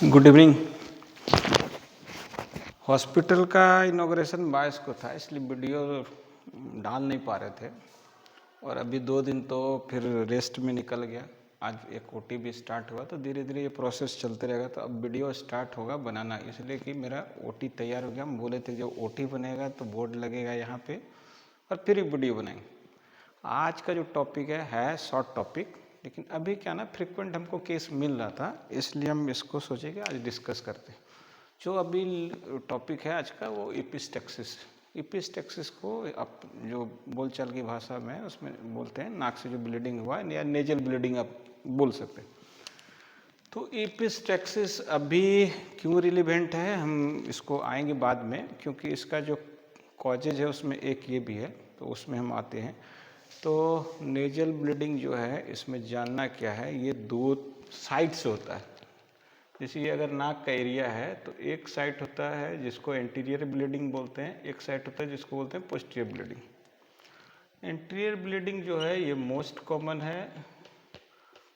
Good evening. Hospital का inauguration 22 को था, इसलिए वीडियो डाल नहीं पा रहे थे और अभी 2 दिन तो फिर रेस्ट में निकल गया। आज एक ओटी भी स्टार्ट हुआ, तो धीरे धीरे ये प्रोसेस चलते रहेगा। तो अब वीडियो स्टार्ट होगा बनाना, इसलिए कि मेरा ओटी तैयार हो गया। हम बोले थे जब ओटी बनेगा तो बोर्ड लगेगा यहाँ पे और फिर वीडियो बनाएंगे। आज का जो टॉपिक है शॉर्ट टॉपिक, लेकिन अभी क्या ना फ्रिक्वेंट हमको केस मिल रहा था, इसलिए हम इसको सोचे कि आज डिस्कस करते हैं। जो अभी टॉपिक है आज का वो एपिस्टेक्सिस। एपिस्टेक्सिस को आप जो बोलचाल की भाषा में उसमें बोलते हैं नाक से जो ब्लीडिंग हुआ या नेजल ब्लीडिंग आप बोल सकते हैं। तो एपिस्टेक्सिस अभी क्यों रिलेवेंट है हम इसको आएंगे बाद में, क्योंकि इसका जो कॉजेज है उसमें एक ये भी है, तो उसमें हम आते हैं। तो नेजल ब्लीडिंग जो है इसमें जानना क्या है, ये 2 साइड से होता है। जैसे ये अगर नाक का एरिया है तो एक साइड होता है जिसको एंटीरियर ब्लीडिंग बोलते हैं, एक साइड होता है जिसको बोलते हैं पोस्टीरियर ब्लीडिंग। एंटीरियर ब्लीडिंग जो है ये मोस्ट कॉमन है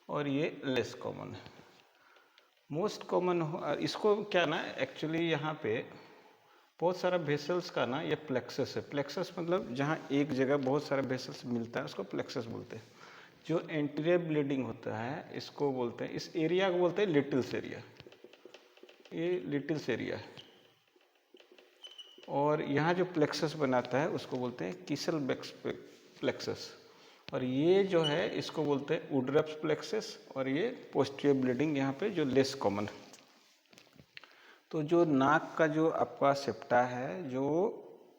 और ये लेस कॉमन है। मोस्ट कॉमन इसको क्या ना एक्चुअली यहाँ पे बहुत सारा वेसल्स का ना ये प्लेक्सस है। प्लेक्सस मतलब जहाँ एक जगह बहुत सारा वेसल्स मिलता है उसको प्लेक्सस बोलते हैं। जो एंटीरियर ब्लीडिंग होता है इसको बोलते हैं, इस एरिया को बोलते हैं लिटिल्स एरिया। ये लिटिल्स एरिया है। और यहाँ जो प्लेक्सस बनाता है उसको बोलते हैं कीसल प्लेक्सस। और ये जो है इसको बोलते हैं वुडरप्स प्लेक्सस। और ये पोस्टीरियर ब्लीडिंग यहाँ पे जो लेस कॉमन है। तो जो नाक का जो आपका सेप्टा है जो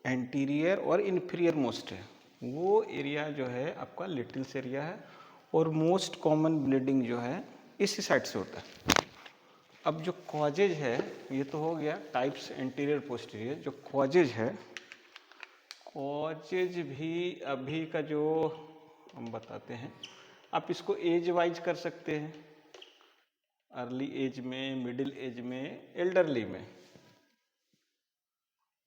एंटीरियर और इन्फीरियर मोस्ट है, वो एरिया जो है आपका लिटिल्स एरिया है। और मोस्ट कॉमन ब्लीडिंग जो है इसी साइड से होता है। अब जो कॉजेज है ये तो हो गया टाइप्स एंटीरियर पोस्टीरियर। जो कॉजेज है, कॉजेज भी अभी का जो हम बताते हैं, आप इसको एज वाइज कर सकते हैं, अर्ली एज में, मिडिल एज में, एल्डरली में।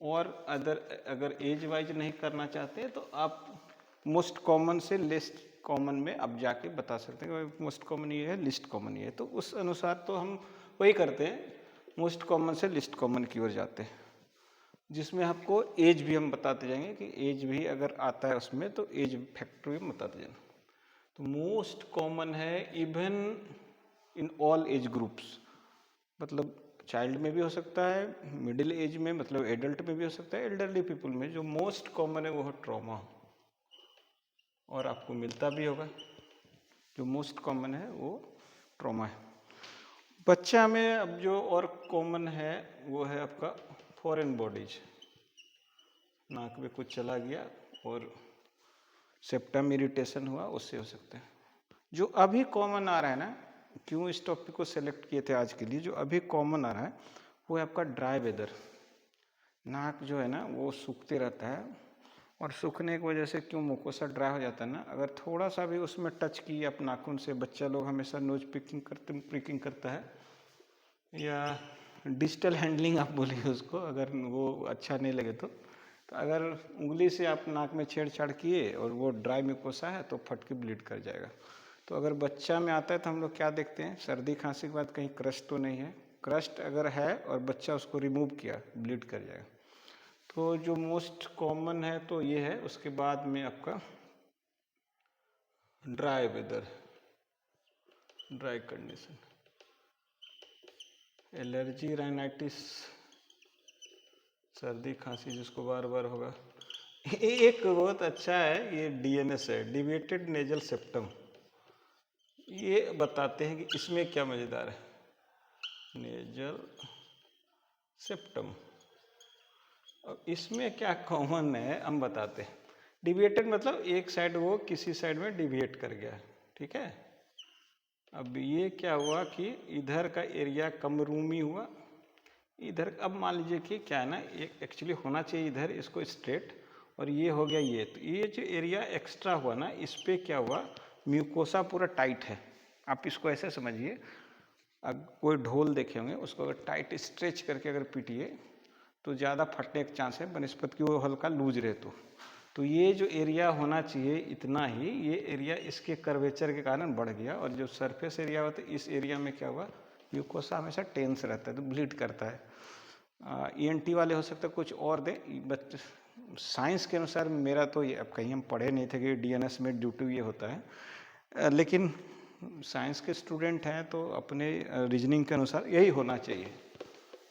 और अगर एज वाइज नहीं करना चाहते तो आप मोस्ट कॉमन से लिस्ट कॉमन में आप जाके बता सकते हैं कि मोस्ट कॉमन ये है, लिस्ट कॉमन ये है। तो उस अनुसार तो हम वही करते हैं, मोस्ट कॉमन से लिस्ट कॉमन की ओर जाते हैं, जिसमें आपको एज भी हम बताते जाएंगे कि एज भी अगर आता है उसमें तो एज फैक्टर भी बताते जाना। तो मोस्ट कॉमन है even in all age groups, मतलब चाइल्ड में भी हो सकता है, मिडिल एज में मतलब एडल्ट में भी हो सकता है, एल्डरली पीपल में। जो मोस्ट कॉमन है वो है ट्रॉमा, और आपको मिलता भी होगा। जो मोस्ट कॉमन है वो ट्रॉमा है। बच्चा में अब जो और कॉमन है वो है आपका फॉरेन बॉडीज। नाक में कुछ चला गया और सेप्टम इरिटेशन हुआ, उससे हो सकता है। जो अभी कॉमन आ रहा है ना, क्यों इस टॉपिक को सेलेक्ट किए थे आज के लिए, जो अभी कॉमन आ रहा है वो है आपका ड्राई वेदर। नाक जो है ना वो सूखते रहता है, और सूखने की वजह से क्यों मुकोसा ड्राई हो जाता है ना, अगर थोड़ा सा भी उसमें टच किया आप नाखून से, बच्चा लोग हमेशा नोज पिकिंग करता है, या डिजिटल हैंडलिंग आप बोलिए उसको, अगर वो अच्छा नहीं लगे तो अगर उंगली से आप नाक में छेड़छाड़ किए और वो ड्राई मुकोसा है तो फट के ब्लीड कर जाएगा। तो अगर बच्चा में आता है तो हम लोग क्या देखते हैं, सर्दी खांसी के बाद कहीं क्रस्ट तो नहीं है। क्रस्ट अगर है और बच्चा उसको रिमूव किया, ब्लीड कर जाएगा। तो जो मोस्ट कॉमन है तो ये है। उसके बाद में आपका dry weather, dry condition, allergy, rhinitis, सर्दी खांसी जिसको बार बार होगा। एक बहुत अच्छा है, ये डीएनएस है, डिविएटेड नेजल सेप्टम। ये बताते हैं कि इसमें क्या मजेदार है, नेजल सेप्टम। और इसमें क्या कॉमन है हम बताते हैं। डिविएटेड मतलब एक साइड वो किसी साइड में डिविएट कर गया, ठीक है। अब ये क्या हुआ कि इधर का एरिया कम रूमी हुआ, इधर अब मान लीजिए कि क्या है ना, ये एक्चुअली होना चाहिए इधर इसको स्ट्रेट, और ये हो गया ये। तो ये जो एरिया एक्स्ट्रा हुआ ना, इस पर क्या हुआ, म्यूकोसा पूरा टाइट है। आप इसको ऐसे समझिए, अब कोई ढोल देखे होंगे, उसको अगर टाइट स्ट्रेच करके अगर पीटिए तो ज़्यादा फटने का चांस है बनस्पत की वो हल्का लूज रहे तो ये जो एरिया होना चाहिए इतना ही, ये एरिया इसके कर्वेचर के कारण बढ़ गया, और जो सरफेस एरिया होता है इस एरिया में क्या हुआ, म्यूकोसा हमेशा टेंस रहता है तो ब्लीड करता है। ENT वाले हो सकता है कुछ और दे, बट साइंस के अनुसार मेरा तो ये, अब कहीं हम पढ़े नहीं थे कि DNS में ड्यू टू ये होता है, लेकिन साइंस के स्टूडेंट हैं तो अपने रीजनिंग के अनुसार यही होना चाहिए।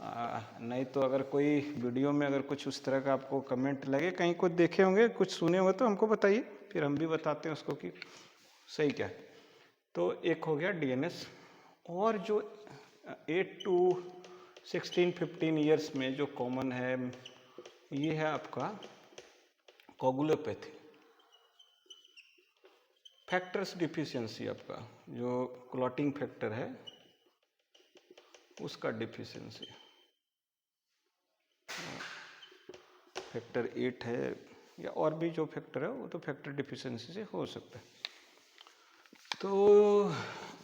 नहीं तो अगर कोई वीडियो में अगर कुछ उस तरह का आपको कमेंट लगे, कहीं कुछ देखे होंगे, कुछ सुने होंगे तो हमको बताइए, फिर हम भी बताते हैं उसको कि सही क्या है। तो एक हो गया DNS। और जो 8 to 16-15 ईयर्स में जो कॉमन है, ये है आपका कोगुलोपैथी, फैक्टर्स डिफिशियंसी, आपका जो क्लॉटिंग फैक्टर है उसका डिफिशियंसी, फैक्टर 8 है या और भी जो फैक्टर है वो तो फैक्टर डिफिशियंसी से हो सकता है। तो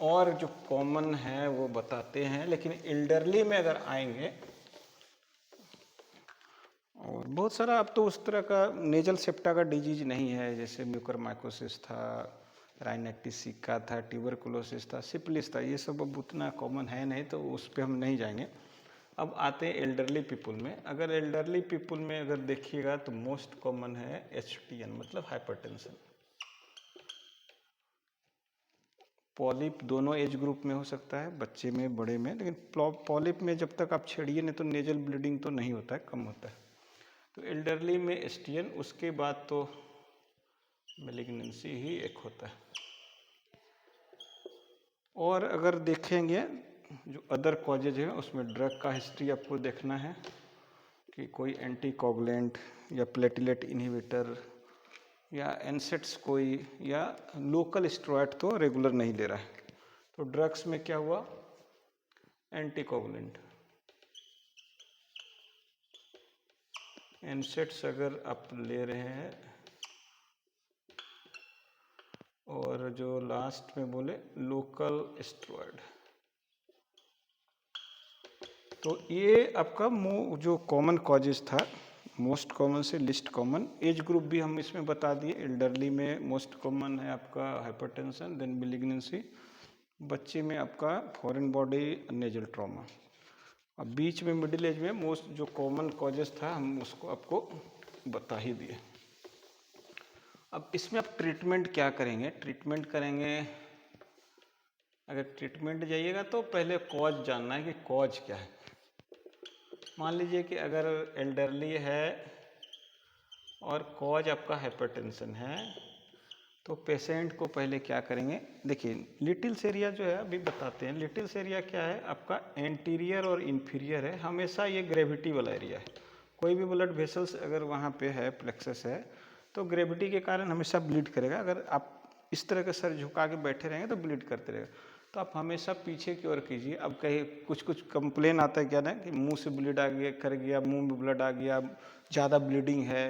और जो कॉमन है वो बताते हैं, लेकिन एल्डरली में अगर आएंगे, और बहुत सारा अब तो उस तरह का नेजल सेप्टा का डिजीज नहीं है, जैसे म्यूकरमाइकोसिस था, राइनेक्टिस सिका था, ट्यूबरकुलोसिस था, सिफिलिस था, ये सब अब उतना कॉमन है नहीं, तो उस पर हम नहीं जाएंगे। अब आते हैं एल्डरली पीपल में। अगर एल्डरली पीपल में अगर देखिएगा तो मोस्ट कॉमन है HTN, मतलब हाइपरटेंशन। पॉलिप दोनों एज ग्रुप में हो सकता है, बच्चे में, बड़े में, लेकिन पॉलिप में जब तक आप छेड़िए नहीं तो नेजल ब्लीडिंग तो नहीं होता है, कम होता है। तो एल्डरली में STN, उसके बाद तो मैलिग्नेंसी ही एक होता है। और अगर देखेंगे जो अदर कॉजेज हैं उसमें ड्रग का हिस्ट्री आपको देखना है कि कोई एंटीकोगुलेंट या प्लेटलेट इनहिबिटर या एनसेट्स कोई, या लोकल स्टेरॉइड तो रेगुलर नहीं ले रहा है। तो ड्रग्स में क्या हुआ, एंटीकोगुलेंट, एनसेट्स अगर आप ले रहे हैं, और जो लास्ट में बोले लोकल स्टेरॉइड। तो ये आपका जो कॉमन कॉजेज था, मोस्ट कॉमन से लिस्ट कॉमन। एज ग्रुप भी हम इसमें बता दिए, एल्डरली में मोस्ट कॉमन है आपका हाइपरटेंशन, देन मैलिग्नेंसी, बच्चे में आपका फॉरेन बॉडी नेजल ट्रॉमा। अब बीच में मिडिल एज में मोस्ट जो कॉमन कॉजेज था हम उसको आपको बता ही दिए। अब इसमें आप ट्रीटमेंट क्या करेंगे, ट्रीटमेंट करेंगे, अगर ट्रीटमेंट जाइएगा तो पहले कॉज जानना है कि कॉज क्या है। मान लीजिए कि अगर एल्डरली है और कॉज आपका हाइपरटेंशन है, तो पेशेंट को पहले क्या करेंगे, देखिए लिटिल्स एरिया जो है अभी बताते हैं। लिटिल्स एरिया क्या है, आपका एंटीरियर और इन्फीरियर है, हमेशा ये ग्रेविटी वाला एरिया है। कोई भी ब्लड वेसल्स अगर वहाँ पे है, प्लेक्सस है, तो ग्रेविटी के कारण हमेशा ब्लीड करेगा। अगर आप इस तरह का सर झुका के बैठे रहेंगे तो ब्लीड करते रहेगा। तो आप हमेशा पीछे की ओर कीजिए। अब कहीं कुछ कुछ कंप्लेन आता है क्या ना, कि मुंह से ब्लीड आ गया, कर गया, मुंह में ब्लड आ गया, ज़्यादा ब्लीडिंग है,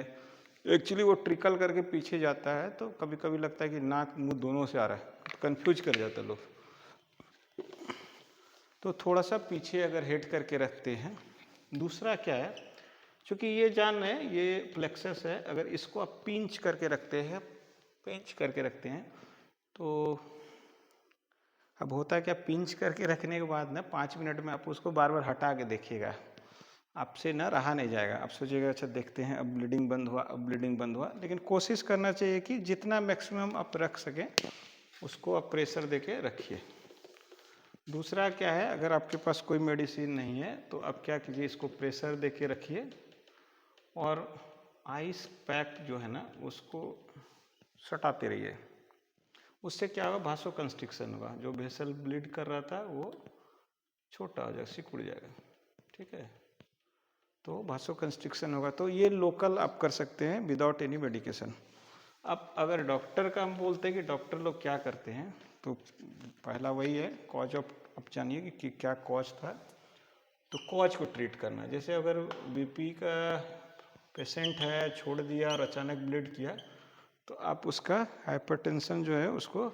एक्चुअली वो ट्रिकल करके पीछे जाता है, तो कभी कभी लगता है कि नाक मुंह दोनों से आ रहा है, तो कन्फ्यूज कर जाते हैं लोग। तो थोड़ा सा पीछे अगर हेड करके रखते हैं। दूसरा क्या है, क्योंकि ये जान रहे हैं ये प्लेक्सस है, अगर इसको आप पिंच करके रखते हैं, पिंच करके रखते हैं, तो अब होता है क्या, पिंच करके रखने के बाद ना 5 मिनट में आप उसको बार बार हटा के देखिएगा, आपसे ना रहा नहीं जाएगा। आप सोचिएगा अच्छा देखते हैं, अब ब्लीडिंग बंद हुआ, अब ब्लीडिंग बंद हुआ। लेकिन कोशिश करना चाहिए कि जितना मैक्सिमम आप रख सकें उसको आप प्रेशर देके रखिए। दूसरा क्या है, अगर आपके पास कोई मेडिसिन नहीं है तो आप क्या कीजिए, इसको प्रेशर देके रखिए, और आइस पैक जो है ना उसको सटाते रहिए। उससे क्या होगा, भासो कंस्ट्रिक्शन होगा, जो वेसल ब्लीड कर रहा था वो छोटा हो जाएगा, सिकुड़ जाएगा, ठीक है। तो भासो कंस्ट्रिक्शन होगा। तो ये लोकल आप कर सकते हैं विदाउट एनी मेडिकेशन। अब अगर डॉक्टर का हम बोलते हैं कि डॉक्टर लोग क्या करते हैं, तो पहला वही है कॉज ऑफ, आप जानिए कि क्या कॉज था, तो कॉज को ट्रीट करना। जैसे अगर BP का पेशेंट है, छोड़ दिया और अचानक ब्लीड किया, तो आप उसका हाइपरटेंशन जो है उसको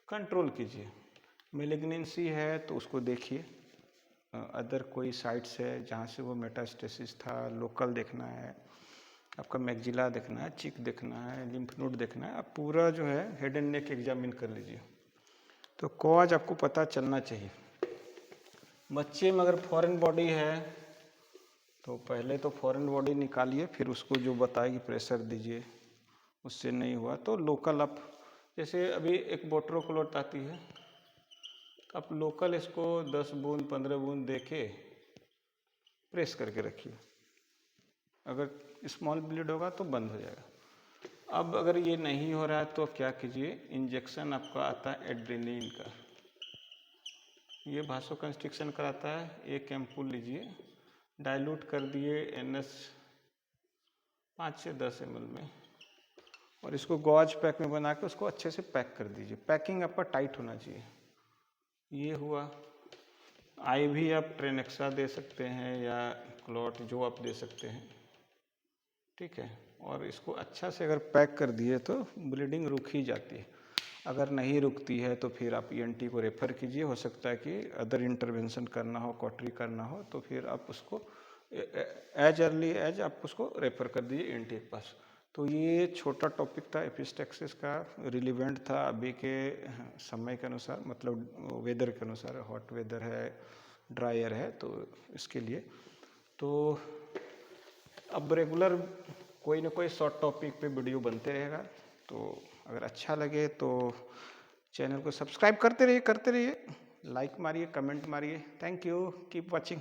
कंट्रोल कीजिए। मैलिग्नेंसी है तो उसको देखिए, अदर कोई साइट्स है जहाँ से वो मेटास्टेसिस था, लोकल देखना है, आपका मैक्जिला देखना है, चिक देखना है, लिम्फ नोड देखना है, आप पूरा जो है हेड एंड नेक एग्जामिन कर लीजिए। तो कॉज आपको पता चलना चाहिए। बच्चे में अगर फॉरेन बॉडी है तो पहले तो फॉरेन बॉडी निकालिए, फिर उसको जो बताएगी प्रेशर दीजिए, उससे नहीं हुआ तो लोकल आप, जैसे अभी एक बोट्रोक्लोट आती है, आप लोकल इसको 10 बूंद 15 बूंद देके प्रेस करके रखिए, अगर स्मॉल ब्लीड होगा तो बंद हो जाएगा। अब अगर ये नहीं हो रहा है तो क्या कीजिए, इंजेक्शन आपका आता है एड्रेनलिन का, ये भासो कंस्ट्रिक्शन कराता है। एक एम्पूल लीजिए, डाइल्यूट कर दिए NS 5 से 10 ml में, और इसको गॉज पैक में बना के उसको अच्छे से पैक कर दीजिए। पैकिंग आपका टाइट होना चाहिए। ये हुआ। IV आप ट्रेनेक्सा दे सकते हैं या क्लॉट, जो आप दे सकते हैं, ठीक है। और इसको अच्छा से अगर पैक कर दिए तो ब्लीडिंग रुक ही जाती है। अगर नहीं रुकती है तो फिर आप ENT को रेफ़र कीजिए, हो सकता है कि अदर इंटरवेंशन करना हो, कॉटरी करना हो, तो फिर आप उसको एज अर्ली एज आप उसको रेफ़र कर दीजिए ENT के पास। तो ये छोटा टॉपिक था एपिस्टैक्सिस का, रिलीवेंट था अभी के समय के अनुसार, मतलब वेदर के अनुसार, हॉट वेदर है, ड्रायर है, तो इसके लिए। तो अब रेगुलर कोई ना कोई शॉर्ट टॉपिक पे वीडियो बनते रहेगा, तो अगर अच्छा लगे तो चैनल को सब्सक्राइब करते रहिए, लाइक मारिए, कमेंट मारिए। Thank you, keep watching.